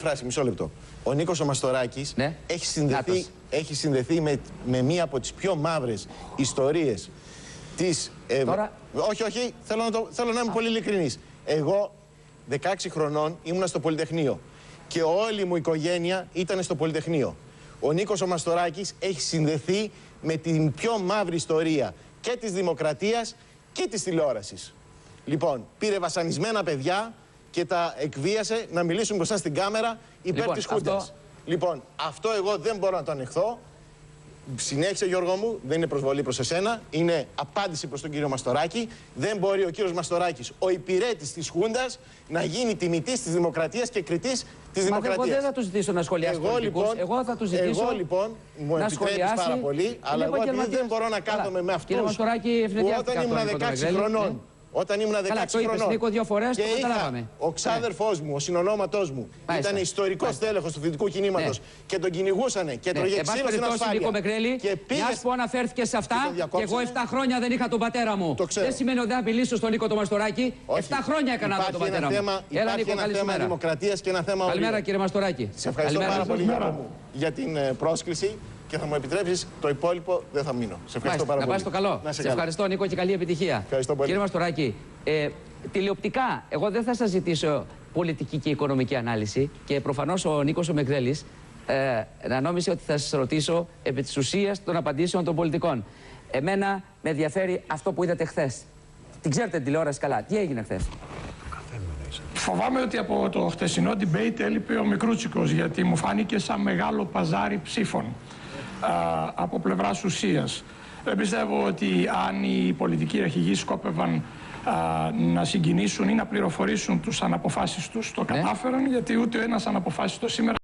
Φράση, μισό λεπτό. Ο Νίκος ο Μαστοράκης έχει συνδεθεί με μία από τις πιο μαύρες ιστορίες της... Όχι, θέλω να είμαι πολύ ειλικρινής. Εγώ 16 χρονών ήμουνα στο Πολυτεχνείο και όλη μου οικογένεια ήταν στο Πολυτεχνείο. Ο Νίκος ο Μαστοράκης έχει συνδεθεί με την πιο μαύρη ιστορία και της δημοκρατίας και της τηλεόρασης. Λοιπόν, πήρε βασανισμένα παιδιά και τα εκβίασε να μιλήσουν μπροστά στην κάμερα υπέρ της Χούντας. Λοιπόν, αυτό εγώ δεν μπορώ να το ανεχθώ. Συνέχισε, Γιώργο μου, δεν είναι προσβολή προς εσένα, είναι απάντηση προς τον κύριο Μαστοράκη. Δεν μπορεί ο κύριος Μαστοράκης, ο υπηρέτης της Χούντας, να γίνει τιμητής της δημοκρατίας και κριτής της δημοκρατίας. Εγώ δεν θα του ζητήσω να σχολιάσει πολιτικούς. Εγώ θα του ζητήσω μου επιτρέπεις πάρα πολύ, αλλά εγώ δεν μπορώ να κάθομαι με αυτούς που όταν ήμουν 16 χρονών. Όταν ήμουν 16 χρονών και είχα ο ξάδερφός μου, ο συνονόματός μου, ήταν ιστορικός τέλεχος του φοιτητικού κινήματος και τον κυνηγούσανε και τρώγε ξύλο στην ασφάλεια. Και μιας που αναφέρθηκε σε αυτά, και εγώ 7 χρόνια δεν είχα τον πατέρα μου. Δεν σημαίνει ότι δεν απειλήσω στον Νίκο το Μαστοράκη. 7 χρόνια έκανα από τον πατέρα μου. Υπάρχει ένα θέμα δημοκρατίας και ένα θέμα ορίου. Καλημέρα, κύριε Μαστοράκη. Σε ευχαριστώ πάρα πολύ για την πρόσκληση. Και θα μου επιτρέψεις το υπόλοιπο, δεν θα μείνω. Σε ευχαριστώ πάρα πολύ. Να πας στο καλό. Σε ευχαριστώ, Νίκο, και καλή επιτυχία. Ευχαριστώ πολύ. Κύριε Μαστοράκη, τηλεοπτικά, εγώ δεν θα σας ζητήσω πολιτική και οικονομική ανάλυση και προφανώς ο Νίκος ο Μεγδέλης να νόμιζε ότι θα σας ρωτήσω επί της ουσίας των απαντήσεων των πολιτικών. Εμένα με ενδιαφέρει αυτό που είδατε χθες. Την ξέρετε την τηλεόραση καλά. Τι έγινε χθες? Φοβάμαι ότι από το χτεσινό debate έλειπε ο Μικρούτσικος, γιατί μου φάνηκε σαν μεγάλο παζάρι ψήφων από πλευράς ουσίας. Δεν πιστεύω ότι αν οι πολιτικοί αρχηγοί σκόπευαν να συγκινήσουν ή να πληροφορήσουν τους αναποφάσιστους το κατάφεραν, γιατί ούτε ο ένας αναποφάσιστος σήμερα